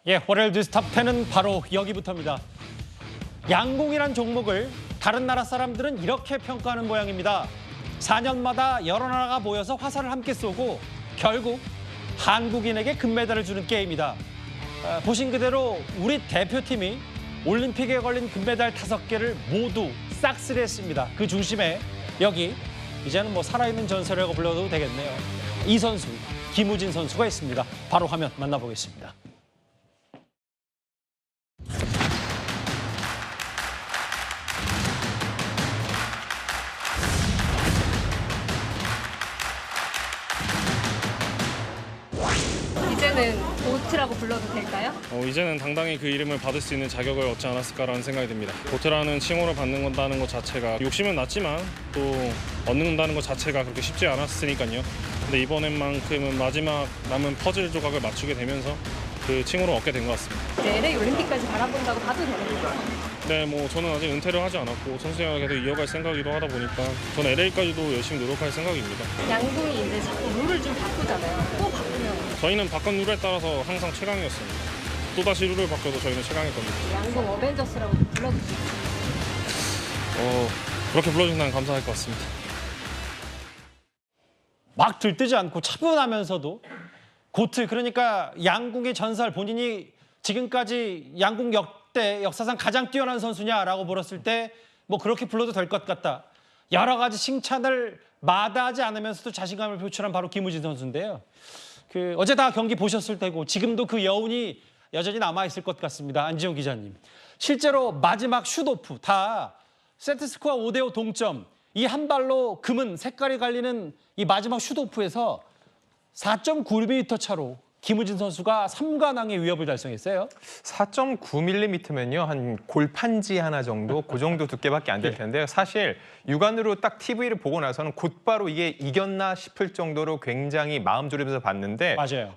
예, 월요일 뉴스 탑10은 바로 여기부터입니다. 양궁이란 종목을 다른 나라 사람들은 이렇게 평가하는 모양입니다. 4년마다 여러 나라가 모여서 화살을 함께 쏘고 결국 한국인에게 금메달을 주는 게임이다. 보신 그대로 우리 대표팀이 올림픽에 걸린 금메달 5개를 모두 싹쓸이 했습니다. 그 중심에 여기 이제는 뭐 살아있는 전설이라고 불러도 되겠네요. 이 선수, 김우진 선수가 있습니다. 바로 화면 만나보겠습니다. 이제는 보트라고 불러도 될까요? 이제는 당당히 그 이름을 받을 수 있는 자격을 얻지 않았을까라는 생각이 듭니다. 보트라는 칭호를 받는다는 것 자체가 욕심은 났지만 또 얻는다는 것 자체가 그렇게 쉽지 않았으니까요. 근데 이번엔만큼은 마지막 남은 퍼즐 조각을 맞추게 되면서 그 칭호를 얻게 된 것 같습니다. 네, LA 올림픽까지 바라본다고 봐도 되는 거죠? 네, 뭐 저는 아직 은퇴를 하지 않았고 선수 생활을 계속 이어갈 생각이기도 하다 보니까 저는 LA까지도 열심히 노력할 생각입니다. 양궁이 이제 자꾸 룰을 좀 바꾸잖아요. 또 바꾸면 저희는 바꾼 룰에 따라서 항상 최강이었습니다. 또다시 룰을 바꿔도 저희는 최강일 겁니다. 양궁 어벤져스라고 불러도 될까요? 그렇게 불러주신다면 감사할 것 같습니다. 막 들뜨지 않고 차분하면서도 고트, 그러니까 양궁의 전설, 본인이 지금까지 양궁 역사상 가장 뛰어난 선수냐라고 물었을 때 뭐 그렇게 불러도 될 것 같다. 여러 가지 칭찬을 마다하지 않으면서도 자신감을 표출한 바로 김우진 선수인데요. 어제 다 경기 보셨을 테고 지금도 그 여운이 여전히 남아있을 것 같습니다. 안지용 기자님. 실제로 마지막 슛오프 다 세트스코어 5대5 동점. 이 한 발로 금은 색깔이 갈리는 이 마지막 슛오프에서 4.9mm 차로 김우진 선수가 3관왕의 위협을 달성했어요. 4.9mm면요. 한 골판지 하나 정도, 그 정도 두께밖에 안 될 텐데요. 사실 육안으로 딱 TV를 보고 나서는 곧바로 이게 이겼나 싶을 정도로 굉장히 마음 졸이면서 봤는데 맞아요.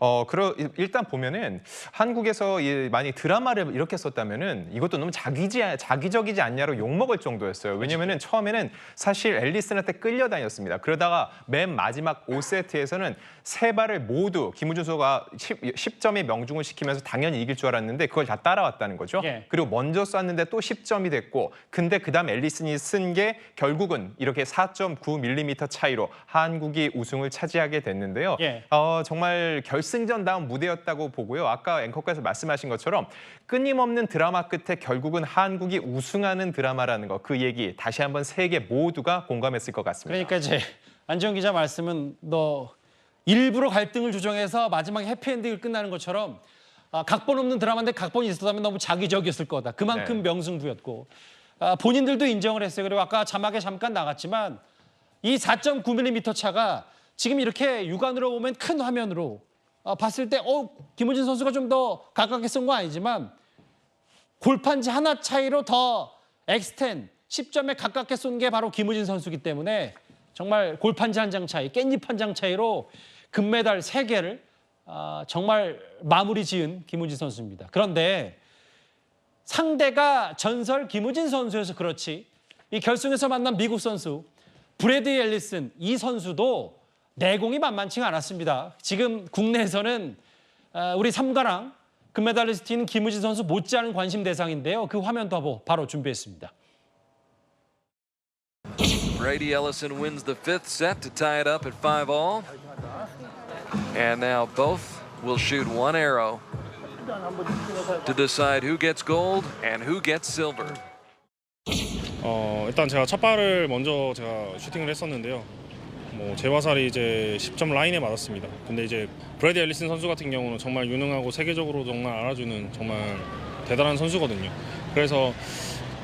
일단 보면은 한국에서 많이 드라마를 이렇게 썼다면은 이것도 너무 자기적이지 않냐로 욕먹을 정도였어요. 왜냐면은 처음에는 사실 앨리슨한테 끌려다녔습니다. 그러다가 맨 마지막 5세트에서는 세 발을 모두 김우진 선수가 10점에 명중을 시키면서 당연히 이길 줄 알았는데 그걸 다 따라왔다는 거죠. 예. 그리고 먼저 쐈는데 또 10점이 됐고 근데 그다음 앨리슨이 쓴 게 결국은 이렇게 4.9mm 차이로 한국이 우승을 차지하게 됐는데요. 예. 정말 결승전다운 무대였다고 보고요. 아까 앵커께서 말씀하신 것처럼 끊임없는 드라마 끝에 결국은 한국이 우승하는 드라마라는 거, 그 얘기 다시 한번 세계 모두가 공감했을 것 같습니다. 그러니까 이제 안지용 기자 말씀은 너 일부러 갈등을 조정해서 마지막에 해피엔딩을 끝나는 것처럼 각본 없는 드라마인데 각본이 있었다면 너무 자기적이었을 거다. 그만큼 네. 명승부였고 본인들도 인정을 했어요. 그리고 아까 자막에 잠깐 나갔지만 이 4.9mm 차가 지금 이렇게 육안으로 보면 큰 화면으로 봤을 때 김우진 선수가 좀 더 가깝게 쏜 거 아니지만 골판지 하나 차이로 더 엑스텐 10점에 가깝게 쏜 게 바로 김우진 선수이기 때문에 정말 골판지 한 장 차이, 깻잎 한 장 차이로 금메달 3개를 정말 마무리 지은 김우진 선수입니다. 그런데 상대가 전설 김우진 선수여서 그렇지 이 결승에서 만난 미국 선수 브래디 앨리슨, 이 선수도 내공이 만만치가 않았습니다. 지금 국내에서는 우리 3관왕 금메달리스트인 김우진 선수 못지않은 관심 대상인데요. 그 화면도 바로 준비했습니다. Brady Ellison wins the fifth set to tie it up at 5-all. And now both will shoot one arrow to decide who gets gold and who gets silver. 일단 제가 첫 발을 먼저 제가 슈팅을 했었는데요. 제 화살이 이제 10점 라인에 맞았습니다. 근데 이제 브래디 앨리슨 선수 같은 경우는 정말 유능하고 세계적으로 정말 알아주는 정말 대단한 선수거든요. 그래서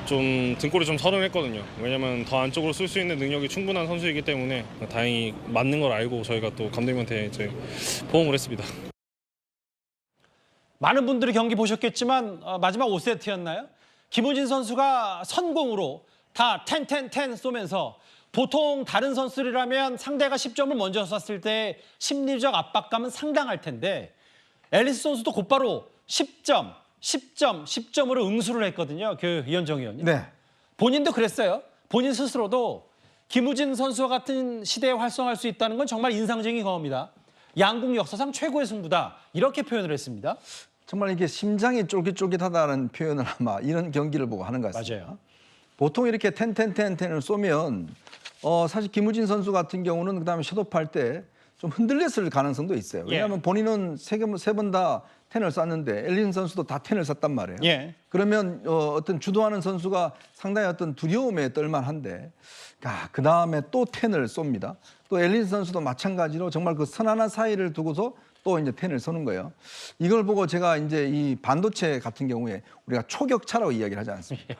좀 등골이 좀 서른했거든요. 왜냐면 더 안쪽으로 쏠 수 있는 능력이 충분한 선수이기 때문에 다행히 맞는 걸 알고 저희가 또 감독님한테 이제 포옹을 했습니다. 많은 분들이 경기 보셨겠지만 마지막 5세트였나요? 김우진 선수가 선공으로 다 10 쏘면서 보통 다른 선수들이라면 상대가 10점을 먼저 쐈을 때 심리적 압박감은 상당할 텐데 앨리스 선수도 곧바로 10점으로 응수를 했거든요. 이현정 의원님. 네. 본인도 그랬어요. 본인 스스로도 김우진 선수와 같은 시대에 활성화할 수 있다는 건 정말 인상적인 경험이다. 양궁 역사상 최고의 승부다. 이렇게 표현을 했습니다. 정말 이게 심장이 쫄깃쫄깃하다는 표현을 아마 이런 경기를 보고 하는 것 같습니다. 맞아요. 보통 이렇게 텐을 쏘면 사실 김우진 선수 같은 경우는 그다음에 샷업할 때 좀 흔들렸을 가능성도 있어요. 왜냐하면 본인은 세 번 다 텐을 쐈는데 앨리슨 선수도 다 텐을 쐈단 말이에요. 예. 그러면 어떤 주도하는 선수가 상당히 어떤 두려움에 떨만한데 그 다음에 또 텐을 쏩니다. 또 앨리슨 선수도 마찬가지로 정말 그 선하나 사이를 두고서 또 이제 텐을 쏘는 거예요. 이걸 보고 제가 이제 이 반도체 같은 경우에 우리가 초격차라고 이야기를 하지 않습니까?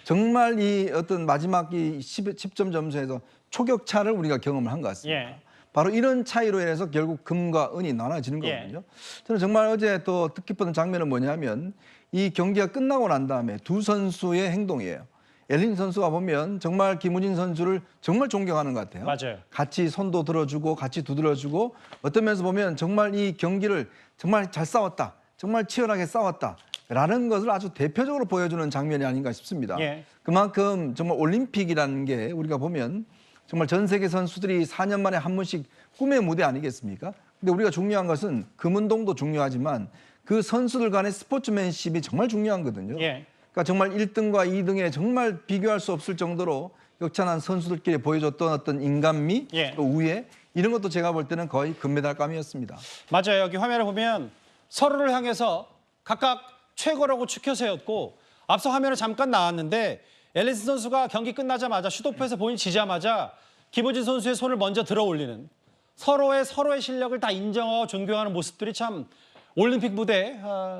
정말 이 어떤 마지막 이 10점 점수에서 초격차를 우리가 경험을 한 것 같습니다. 예. 바로 이런 차이로 인해서 결국 금과 은이 나눠지는 예. 거거든요. 저는 정말 어제 또 뜻깊은 장면은 뭐냐면 이 경기가 끝나고 난 다음에 두 선수의 행동이에요. 앨린 선수가 보면 정말 김우진 선수를 정말 존경하는 것 같아요. 맞아요. 같이 손도 들어주고 같이 두드려주고 어떤 면에서 보면 정말 이 경기를 정말 잘 싸웠다. 정말 치열하게 싸웠다라는 것을 아주 대표적으로 보여주는 장면이 아닌가 싶습니다. 예. 그만큼 정말 올림픽이라는 게 우리가 보면 정말 전 세계 선수들이 4년 만에 한 번씩 꿈의 무대 아니겠습니까? 근데 우리가 중요한 것은 금운동도 중요하지만 그 선수들 간의 스포츠맨십이 정말 중요하거든요. 예. 그러니까 정말 1등과 2등에 정말 비교할 수 없을 정도로 격찬한 선수들끼리 보여줬던 어떤 인간미, 예. 또 우애 이런 것도 제가 볼 때는 거의 금메달감이었습니다. 맞아요. 여기 화면을 보면 서로를 향해서 각각 최고라고 추켜 세웠고 앞서 화면을 잠깐 나왔는데 앨리슨 선수가 경기 끝나자마자 슛오프에서 본인이 지자마자 김우진 선수의 손을 먼저 들어 올리는 서로의 실력을 다 인정하고 존경하는 모습들이 참 올림픽 무대에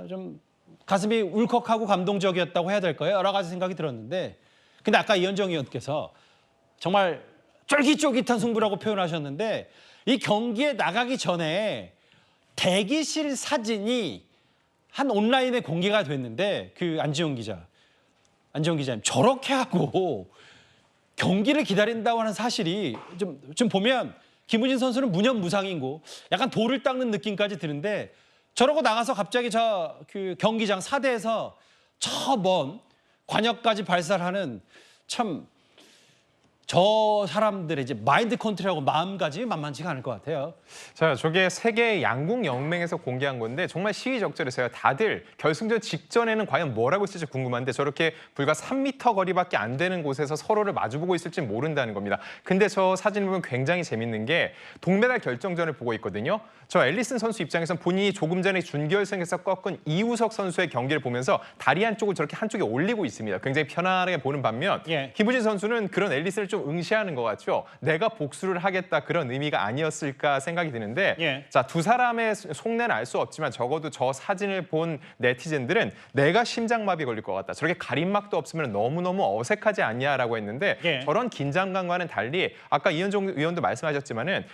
좀 가슴이 울컥하고 감동적이었다고 해야 될까요? 여러 가지 생각이 들었는데 근데 아까 이현정 의원께서 정말 쫄깃쫄깃한 승부라고 표현하셨는데 이 경기에 나가기 전에 대기실 사진이 한 온라인에 공개가 됐는데 그 안지용 기자님 저렇게 하고 경기를 기다린다고 하는 사실이 좀 보면 김우진 선수는 무념무상인고 약간 돌을 닦는 느낌까지 드는데 저러고 나가서 갑자기 저 그 경기장 사대에서 저 먼 관역까지 발사하는 참 저 사람들의 이제 마인드 컨트롤하고 마음가짐이 만만치가 않을 것 같아요. 자, 저게 세계 양궁 연맹에서 공개한 건데 정말 시의적절해서요. 다들 결승전 직전에는 과연 뭐라고 있을지 궁금한데 저렇게 불과 3m 거리밖에 안 되는 곳에서 서로를 마주보고 있을지 모른다는 겁니다. 근데 저 사진 보면 굉장히 재밌는 게 동메달 결정전을 보고 있거든요. 저 앨리슨 선수 입장에서는 본인이 조금 전에 준결승에서 꺾은 이우석 선수의 경기를 보면서 다리 한쪽을 저렇게 한쪽에 올리고 있습니다. 굉장히 편안하게 보는 반면 예. 김우진 선수는 그런 앨리슨을 좀 응시하는 것 같죠. 내가 복수를 하겠다 그런 의미가 아니었을까 생각이 드는데 예. 자, 두 사람의 속내는 알 수 없지만 적어도 저 사진을 본 네티즌들은 내가 심장마비 걸릴 것 같다. 저렇게 가림막도 없으면 너무너무 어색하지 않냐라고 했는데 예. 저런 긴장감과는 달리 아까 이현종 의원도 말씀하셨지만은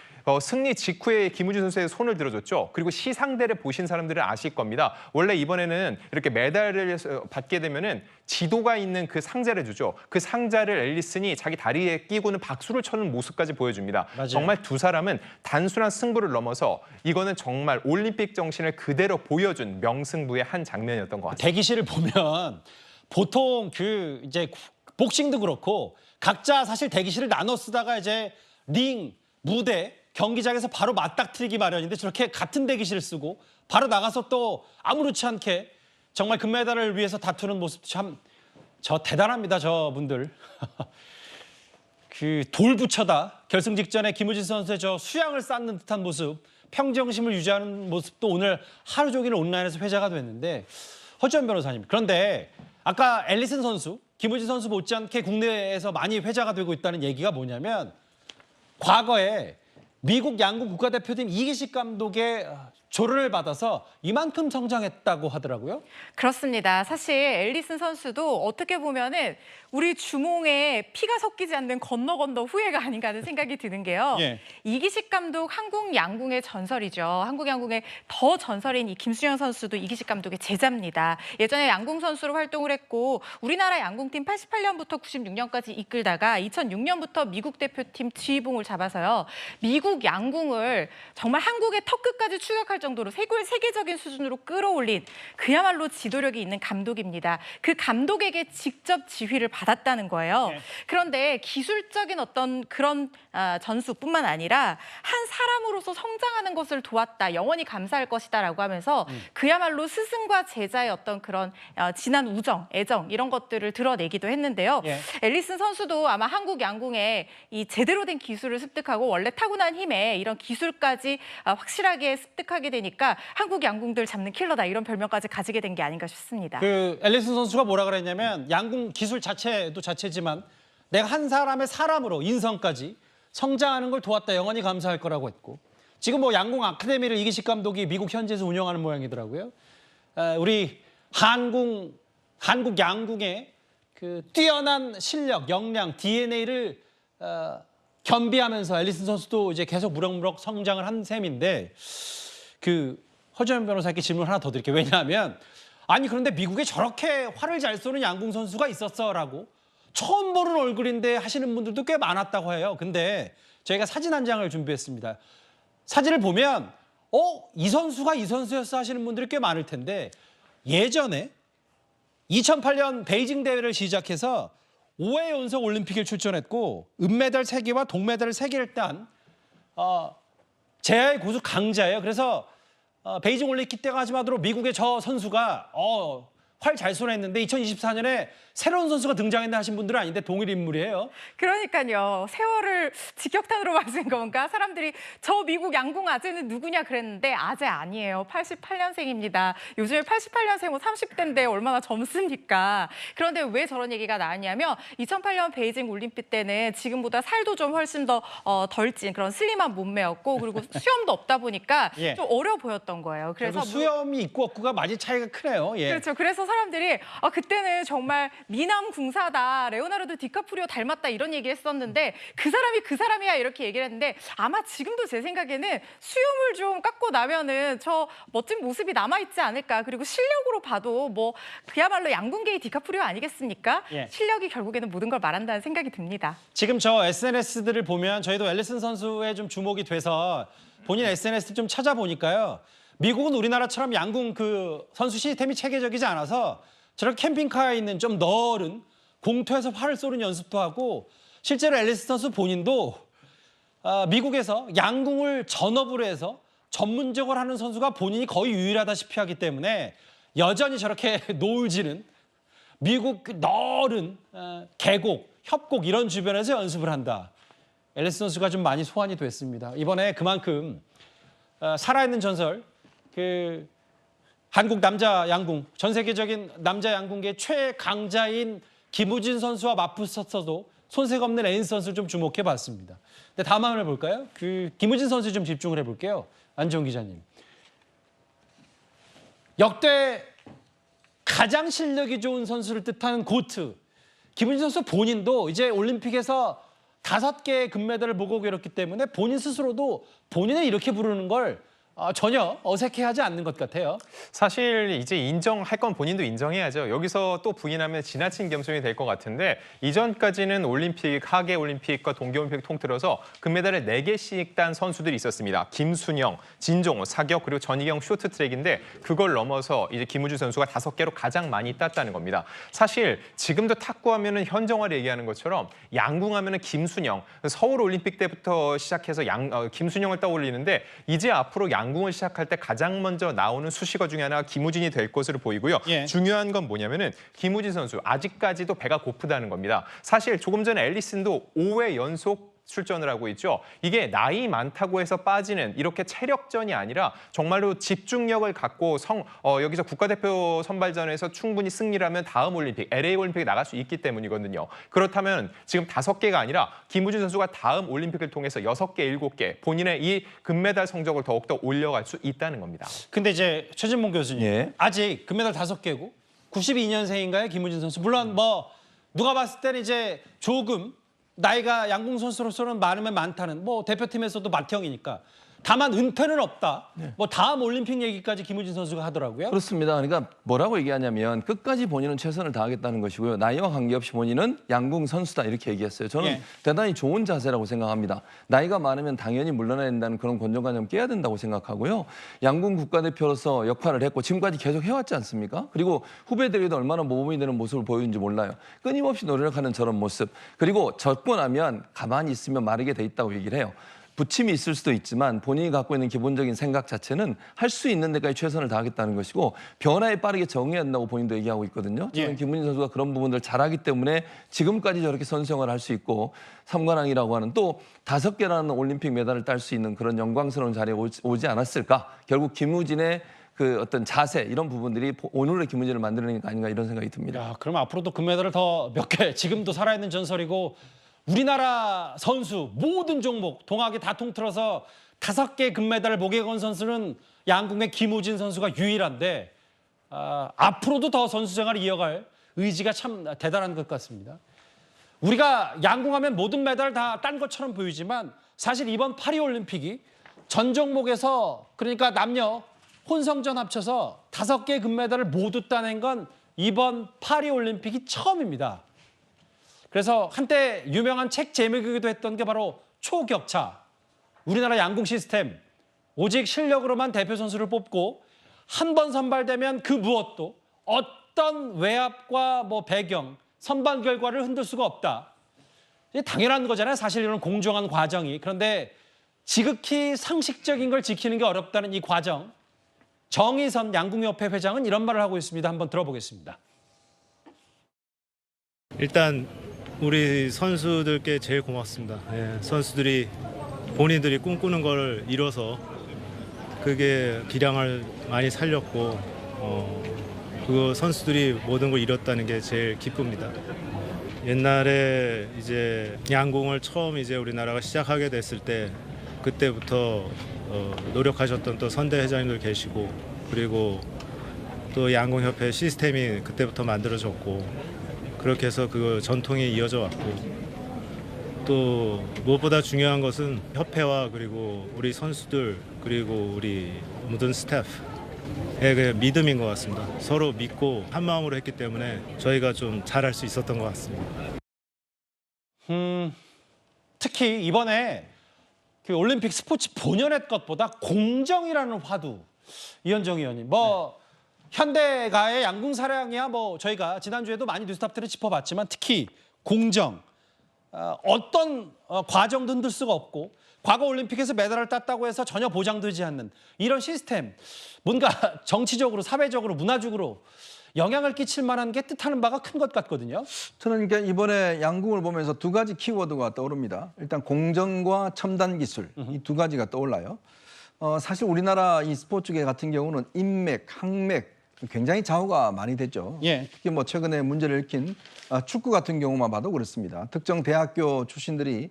승리 직후에 김우진 선수의 손을 들어줬죠. 그리고 시상대를 보신 사람들은 아실 겁니다. 원래 이번에는 이렇게 메달을 받게 되면은 지도가 있는 그 상자를 주죠. 그 상자를 앨리슨이 자기 다리에 끼고는 박수를 쳐는 모습까지 보여줍니다. 맞아요. 정말 두 사람은 단순한 승부를 넘어서 이거는 정말 올림픽 정신을 그대로 보여준 명승부의 한 장면이었던 것 같습니다. 대기실을 보면 보통 그 이제 복싱도 그렇고 각자 사실 대기실을 나눠 쓰다가 이제 링, 무대, 경기장에서 바로 맞닥뜨리기 마련인데 저렇게 같은 대기실을 쓰고 바로 나가서 또 아무렇지 않게 정말 금메달을 위해서 다투는 모습 참 대단합니다, 저분들. 그 돌 붙여다 결승 직전에 김우진 선수의 저 수양을 쌓는 듯한 모습, 평정심을 유지하는 모습도 오늘 하루 종일 온라인에서 회자가 됐는데 허지원 변호사님, 그런데 아까 앨리슨 선수, 김우진 선수 못지않게 국내에서 많이 회자가 되고 있다는 얘기가 뭐냐면 과거에 미국 양궁 국가대표팀 이기식 감독의 조언을 받아서 이만큼 성장했다고 하더라고요. 그렇습니다. 사실 앨리슨 선수도 어떻게 보면은 우리 주몽에 피가 섞이지 않는 건너 후회가 아닌가 하는 생각이 드는 게요. 예. 이기식 감독 한국 양궁의 전설이죠. 한국 양궁의 더 전설인 이 김수영 선수도 이기식 감독의 제자입니다. 예전에 양궁 선수로 활동을 했고 우리나라 양궁팀 88년부터 96년까지 이끌다가 2006년부터 미국 대표팀 지휘봉을 잡아서요. 미국 양궁을 정말 한국의 턱 끝까지 추격할 정도로 세계적인 수준으로 끌어올린 그야말로 지도력이 있는 감독입니다. 그 감독에게 직접 지휘를 받았다는 거예요. 네. 그런데 기술적인 어떤 그런 전수뿐만 아니라 한 사람으로서 성장하는 것을 도왔다, 영원히 감사할 것이다라고 하면서 그야말로 스승과 제자의 어떤 그런 진한 우정, 애정 이런 것들을 드러내기도 했는데요. 예. 앨리슨 선수도 아마 한국 양궁에 이 제대로 된 기술을 습득하고 원래 타고난 힘에 이런 기술까지 확실하게 습득하게 되니까 한국 양궁들 잡는 킬러다 이런 별명까지 가지게 된 게 아닌가 싶습니다. 그 앨리슨 선수가 뭐라 그랬냐면 양궁 기술 자체도 자체지만 내가 한 사람의 사람으로 인성까지 성장하는 걸 도왔다, 영원히 감사할 거라고 했고, 지금 뭐 양궁 아카데미를 이기식 감독이 미국 현지에서 운영하는 모양이더라고요. 우리 한국 양궁의 그 뛰어난 실력, 역량, DNA를 겸비하면서 앨리슨 선수도 이제 계속 무럭무럭 성장을 한 셈인데, 그 허재현 변호사께 질문 하나 더 드릴게요. 왜냐하면 아니 그런데 미국에 저렇게 활을 잘 쏘는 양궁 선수가 있었어라고 처음 보는 얼굴인데 하시는 분들도 꽤 많았다고 해요. 근데 저희가 사진 한 장을 준비했습니다. 사진을 보면 이 선수가 이 선수였어 하시는 분들이 꽤 많을 텐데, 예전에 2008년 베이징 대회를 시작해서 5회 연속 올림픽에 출전했고 은메달 3개와 동메달 3개를 딴 제야의 고수 강자예요. 그래서 베이징 올림픽 때가 마지막으로 미국의 저 선수가 활 잘 쏘냈는데 2024년에 새로운 선수가 등장했나 하신 분들은 아닌데 동일 인물이에요. 그러니까요. 세월을 직격탄으로 맞은 건가? 사람들이 저 미국 양궁 아재는 누구냐 그랬는데 아재 아니에요. 88년생입니다. 요즘에 88년생은 30대인데 얼마나 젊습니까? 그런데 왜 저런 얘기가 나왔냐면 2008년 베이징 올림픽 때는 지금보다 살도 좀 훨씬 더 덜 찐 그런 슬림한 몸매였고, 그리고 수염도 없다 보니까 예. 좀 어려 보였던 거예요. 그래서 수염이 있고 없고가 많이 차이가 크네요. 예. 그렇죠. 그래서 사람들이 그때는 정말 미남 궁사다, 레오나르도 디카프리오 닮았다 이런 얘기 했었는데 그 사람이 그 사람이야 이렇게 얘기를 했는데, 아마 지금도 제 생각에는 수염을 좀 깎고 나면은 저 멋진 모습이 남아있지 않을까. 그리고 실력으로 봐도 뭐 그야말로 양궁계의 디카프리오 아니겠습니까? 예. 실력이 결국에는 모든 걸 말한다는 생각이 듭니다. 지금 저 SNS들을 보면 저희도 앨리슨 선수에 좀 주목이 돼서 본인 SNS를 좀 찾아보니까요. 미국은 우리나라처럼 양궁 그 선수 시스템이 체계적이지 않아서 저렇게 캠핑카에 있는 좀 넓은 공터에서 활을 쏘는 연습도 하고, 실제로 앨리슨 선수 본인도 미국에서 양궁을 전업으로 해서 전문적으로 하는 선수가 본인이 거의 유일하다시피 하기 때문에 여전히 저렇게 노을 지는 미국 그 넓은 계곡, 협곡 이런 주변에서 연습을 한다. 앨리슨 선수가 좀 많이 소환이 됐습니다. 이번에 그만큼 살아있는 전설, 그 한국 남자 양궁, 전 세계적인 남자 양궁계 최강자인 김우진 선수와 맞붙었어도 손색 없는 앨리슨 선수를 좀 주목해 봤습니다. 근데 다음 화면을 볼까요? 그 김우진 선수 좀 집중을 해볼게요. 안지홍 기자님. 역대 가장 실력이 좋은 선수를 뜻하는 고트. 김우진 선수 본인도 이제 올림픽에서 5개의 금메달을 보고 이렇기 때문에 본인 스스로도 본인을 이렇게 부르는 걸 전혀 어색해하지 않는 것 같아요. 사실 이제 인정할 건 본인도 인정해야죠. 여기서 또 부인하면 지나친 겸손이 될 것 같은데, 이전까지는 올림픽, 하계 올림픽과 동계올림픽 통틀어서 금메달을 4개씩 딴 선수들이 있었습니다. 김순영, 진종호, 사격, 그리고 전희경 쇼트트랙인데 그걸 넘어서 이제 김우주 선수가 5개로 가장 많이 땄다는 겁니다. 사실 지금도 탁구하면은 현정화를 얘기하는 것처럼 양궁하면은 김순영, 서울 올림픽 때부터 시작해서 김순영을 떠올리는데, 이제 앞으로 양궁을 시작할 때 가장 먼저 나오는 수식어 중에 하나가 김우진이 될 것으로 보이고요. 예. 중요한 건 뭐냐면은 김우진 선수 아직까지도 배가 고프다는 겁니다. 사실 조금 전에 앨리슨도 5회 연속 출전을 하고 있죠. 이게 나이 많다고 해서 빠지는 이렇게 체력전이 아니라 정말로 집중력을 갖고 여기서 국가대표 선발전에서 충분히 승리를 하면 다음 올림픽, LA 올림픽에 나갈 수 있기 때문이거든요. 그렇다면 지금 5개가 아니라 김우진 선수가 다음 올림픽을 통해서 6개, 7개 본인의 이 금메달 성적을 더욱더 올려갈 수 있다는 겁니다. 근데 이제 최진봉 교수님, 예. 아직 금메달 5개고 92년생인가요, 김우진 선수? 물론 뭐 누가 봤을 때는 이제 조금 나이가 양궁 선수로서는 많으면 많다는, 뭐 대표팀에서도 맏형이니까 다만 은퇴는 없다. 뭐 다음 올림픽 얘기까지 김우진 선수가 하더라고요. 그렇습니다. 그러니까 뭐라고 얘기하냐면 끝까지 본인은 최선을 다하겠다는 것이고요. 나이와 관계없이 본인은 양궁 선수다 이렇게 얘기했어요. 저는 예. 대단히 좋은 자세라고 생각합니다. 나이가 많으면 당연히 물러나야 된다는 그런 고정관념 깨야 된다고 생각하고요. 양궁 국가대표로서 역할을 했고 지금까지 계속 해왔지 않습니까? 그리고 후배들에게도 얼마나 모범이 되는 모습을 보여주는지 몰라요. 끊임없이 노력하는 저런 모습. 그리고 젖고 나면 가만히 있으면 마르게 돼 있다고 얘기를 해요. 부침이 있을 수도 있지만 본인이 갖고 있는 기본적인 생각 자체는 할 수 있는 데까지 최선을 다하겠다는 것이고 변화에 빠르게 적응해야 한다고 본인도 얘기하고 있거든요. 저는 예. 김문진 선수가 그런 부분들 잘하기 때문에 지금까지 저렇게 선수 생활을 할 수 있고 삼관왕이라고 하는 또 5개라는 올림픽 메달을 딸 수 있는 그런 영광스러운 자리에 오지 않았을까. 결국 김우진의 그 어떤 자세 이런 부분들이 오늘의 김우진을 만들어낸 게 아닌가 이런 생각이 듭니다. 야, 그럼 앞으로도 금메달을 더 몇 개, 지금도 살아있는 전설이고 우리나라 선수 모든 종목 동학에 다 통틀어서 5개 금메달을 목에 건 선수는 양궁의 김우진 선수가 유일한데 앞으로도 더 선수 생활을 이어갈 의지가 참 대단한 것 같습니다. 우리가 양궁하면 모든 메달을 다 딴 것처럼 보이지만 사실 이번 파리올림픽이 전 종목에서 그러니까 남녀 혼성전 합쳐서 5개 금메달을 모두 따낸 건 이번 파리올림픽이 처음입니다. 그래서 한때 유명한 책 제목이기도 했던 게 바로 초격차. 우리나라 양궁 시스템. 오직 실력으로만 대표 선수를 뽑고 한 번 선발되면 그 무엇도 어떤 외압과 뭐 배경, 선발 결과를 흔들 수가 없다. 이게 당연한 거잖아요. 사실 이런 공정한 과정이. 그런데 지극히 상식적인 걸 지키는 게 어렵다는 이 과정. 정의선 양궁협회 회장은 이런 말을 하고 있습니다. 한번 들어보겠습니다. 일단 우리 선수들께 제일 고맙습니다. 예, 선수들이 본인들이 꿈꾸는 걸 이뤄서 그게 기량을 많이 살렸고 그 선수들이 모든 걸 이뤘다는 게 제일 기쁩니다. 옛날에 이제 양궁을 처음 이제 우리나라가 시작하게 됐을 때 그때부터 노력하셨던 또 선대 회장님들 계시고 그리고 또 양궁협회 시스템이 그때부터 만들어졌고 그렇게 해서 그 전통이 이어져 왔고 또 무엇보다 중요한 것은 협회와 그리고 우리 선수들 그리고 우리 모든 스태프의 그 믿음인 것 같습니다. 서로 믿고 한 마음으로 했기 때문에 저희가 좀 잘할 수 있었던 것 같습니다. 특히 이번에 그 올림픽 스포츠 본연의 것보다 공정이라는 화두 이현정 의원님 현대가의 양궁 사랑이야 저희가 지난주에도 많이 뉴스탑들을 짚어봤지만 특히 공정 어떤 과정도 흔들 수가 없고 과거 올림픽에서 메달을 땄다고 해서 전혀 보장되지 않는 이런 시스템 뭔가 정치적으로 사회적으로 문화적으로 영향을 끼칠 만한 게 뜻하는 바가 큰 것 같거든요. 저는 그러니까 이번에 양궁을 보면서 2가지 키워드가 떠오릅니다. 일단 공정과 첨단 기술 이 2가지가 떠올라요. 사실 우리나라 이 스포츠계 같은 경우는 인맥, 항맥 굉장히 좌우가 많이 됐죠. 예. 특히 최근에 문제를 일으킨 축구 같은 경우만 봐도 그렇습니다. 특정 대학교 출신들이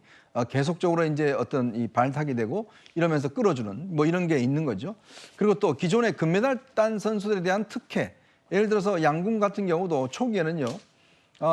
계속적으로 이제 어떤 이 발탁이 되고 이러면서 끌어주는 이런 게 있는 거죠. 그리고 또 기존에 금메달 딴 선수들에 대한 특혜. 예를 들어서 양궁 같은 경우도 초기에는요.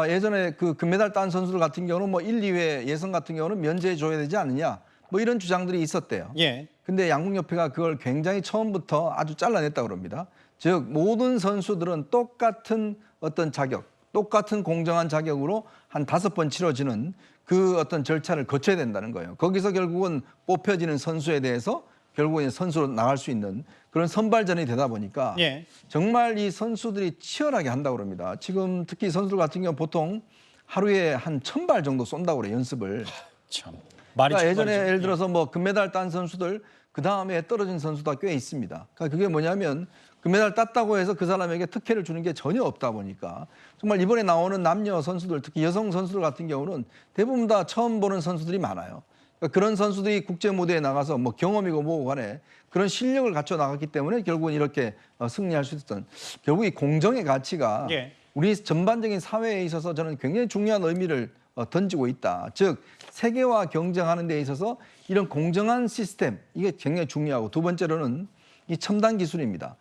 예전에 그 금메달 딴 선수들 같은 경우는 1, 2회 예선 같은 경우는 면제해 줘야 되지 않느냐. 이런 주장들이 있었대요. 예. 근데 양궁협회가 그걸 굉장히 처음부터 아주 잘라냈다고 그럽니다. 즉 모든 선수들은 똑같은 어떤 자격, 똑같은 공정한 자격으로 한 5번 치러지는 그 어떤 절차를 거쳐야 된다는 거예요. 거기서 결국은 뽑혀지는 선수에 대해서 결국은 선수로 나갈 수 있는 그런 선발전이 되다 보니까 예. 정말 이 선수들이 치열하게 한다고 그럽니다. 지금 특히 선수들 같은 경우 보통 하루에 한 1000발 정도 쏜다고 그래요, 연습을. 참 말이 그러니까 예전에 정말이죠. 예를 들어서 금메달 딴 선수들 그 다음에 떨어진 선수가 꽤 있습니다. 그러니까 그게 뭐냐면 금메달 땄다고 해서 그 사람에게 특혜를 주는 게 전혀 없다 보니까 정말 이번에 나오는 남녀 선수들 특히 여성 선수들 같은 경우는 대부분 다 처음 보는 선수들이 많아요. 그러니까 그런 선수들이 국제 무대에 나가서 경험이고 뭐고 간에 그런 실력을 갖춰 나갔기 때문에 결국은 이렇게 승리할 수 있었던 결국 이 공정의 가치가 예. 우리 전반적인 사회에 있어서 저는 굉장히 중요한 의미를 던지고 있다. 즉 세계와 경쟁하는 데 있어서 이런 공정한 시스템 이게 굉장히 중요하고 두 번째로는 이 첨단 기술입니다.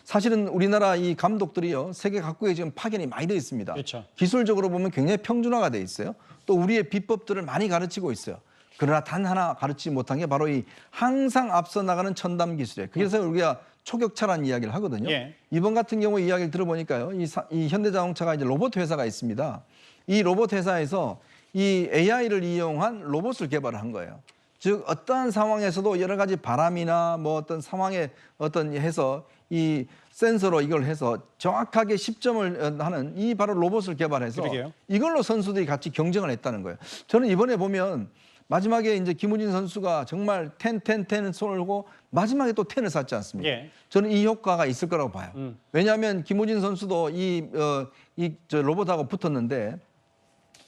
사실은 우리나라 이 감독들이요 세계 각국에 지금 파견이 많이 돼 있습니다. 그렇죠. 기술적으로 보면 굉장히 평준화가 돼 있어요. 또 우리의 비법들을 많이 가르치고 있어요. 그러나 단 하나 가르치지 못한 게 바로 이 항상 앞서 나가는 첨단 기술이에요. 그래서 우리가 초격차라는 이야기를 하거든요. 예. 이번 같은 경우 이야기를 들어보니까요. 이 현대자동차가 이제 로봇 회사가 있습니다. 이 로봇 회사에서 이 AI를 이용한 로봇을 개발을 한 거예요. 즉 어떠한 상황에서도 여러 가지 바람이나 뭐 어떤 상황에 어떤 해서 이 센서로 이걸 해서 정확하게 10점을 하는 이 바로 로봇을 개발해서 그러게요. 이걸로 선수들이 같이 경쟁을 했다는 거예요. 저는 이번에 보면 마지막에 이제 김우진 선수가 정말 10 쏠고 마지막에 또 10을 쐈지 않습니까? 예. 저는 이 효과가 있을 거라고 봐요. 왜냐하면 김우진 선수도 저 로봇하고 붙었는데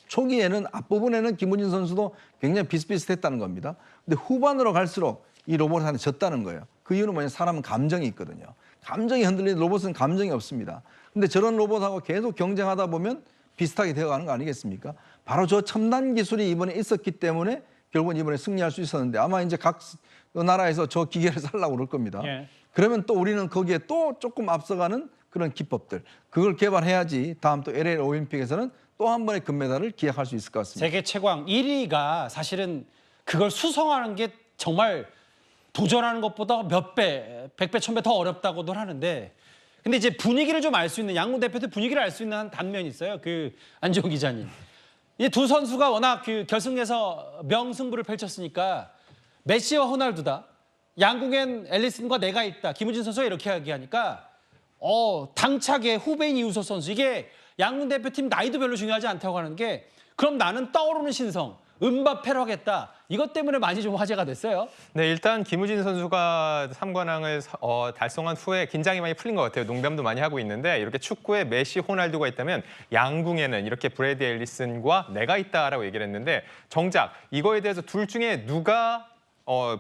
초기에는 앞부분에는 김우진 선수도 굉장히 비슷비슷했다는 겁니다. 근데 후반으로 갈수록 이 로봇한테 졌다는 거예요. 그 이유는 뭐냐? 사람은 감정이 있거든요. 감정이 흔들리는 로봇은 감정이 없습니다. 근데 저런 로봇하고 계속 경쟁하다 보면 비슷하게 되어가는 거 아니겠습니까? 바로 저 첨단 기술이 이번에 있었기 때문에 결국은 이번에 승리할 수 있었는데 아마 이제 각 나라에서 저 기계를 살라고 그럴 겁니다. 예. 그러면 또 우리는 거기에 또 조금 앞서가는 그런 기법들 그걸 개발해야지 다음 또 LA 올림픽에서는 또 한 번의 금메달을 기약할 수 있을 것 같습니다. 세계 최강 1위가 사실은 그걸 수성하는 게 정말 도전하는 것보다 몇 배, 100배, 1000배 더 어렵다고들 하는데 근데 이제 분위기를 좀 알 수 있는 양궁 대표들 분위기를 알 수 있는 한 단면이 있어요. 그 안지홍 기자님. 이 두 선수가 워낙 그 결승에서 명승부를 펼쳤으니까 메시와 호날두다. 양궁엔 앨리슨과 내가 있다. 김우진 선수가 이렇게 이야기하니까 당차게 후배인 이우석 선수 이게 양궁 대표팀 나이도 별로 중요하지 않다고 하는 게 그럼 나는 떠오르는 신성 음바페로 하겠다. 이것 때문에 많이 좀 화제가 됐어요. 네, 일단 김우진 선수가 3관왕을 달성한 후에 긴장이 많이 풀린 것 같아요. 농담도 많이 하고 있는데 이렇게 축구에 메시, 호날두가 있다면 양궁에는 이렇게 브래디 앨리슨과 내가 있다라고 얘기를 했는데 정작 이거에 대해서 둘 중에 누가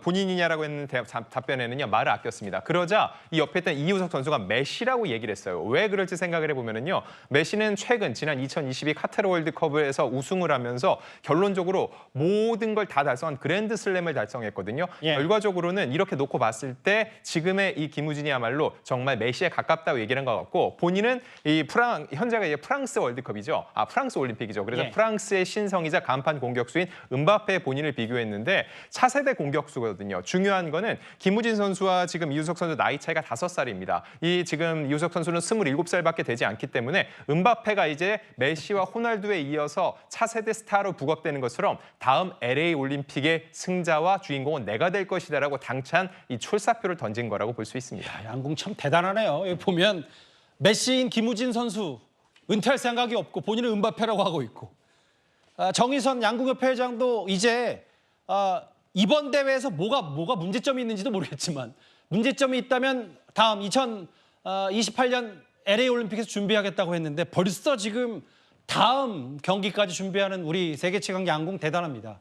본인이냐라고 했는 답변에는요 말을 아꼈습니다. 그러자 이 옆에 있던 이우석 선수가 메시라고 얘기를 했어요. 왜 그럴지 생각을 해보면요, 메시는 최근 지난 2022 카타르 월드컵에서 우승을 하면서 결론적으로 모든 걸 다 달성한 그랜드슬램을 달성했거든요. 예. 결과적으로는 이렇게 놓고 봤을 때 지금의 이 김우진이야말로 정말 메시에 가깝다고 얘기를 한 것 같고 본인은 현재가 이제 프랑스 월드컵이죠. 프랑스 올림픽이죠. 그래서 예. 프랑스의 신성이자 간판 공격수인 음바페 본인을 비교했는데 차세대 공격수거든요. 중요한 거는 김우진 선수와 지금 이우석 선수 나이 차이가 5살입니다. 이 지금 이우석 선수는 27살밖에 되지 않기 때문에 음바페가 이제 메시와 호날두에 이어서 차세대 스타로 부각되는 것처럼 다음 LA 올림픽의 승자와 주인공은 내가 될 것이다라고 당찬 이 출사표를 던진 거라고 볼 수 있습니다. 양궁 참 대단하네요. 여기 보면 메시인 김우진 선수 은퇴할 생각이 없고 본인은 음바페라고 하고 있고 정의선 양궁협회 회장도 이제 이번 대회에서 뭐가 문제점이 있는지도 모르겠지만 문제점이 있다면 다음 2028년 LA 올림픽에서 준비하겠다고 했는데 벌써 지금 다음 경기까지 준비하는 우리 세계 최강 양궁 대단합니다.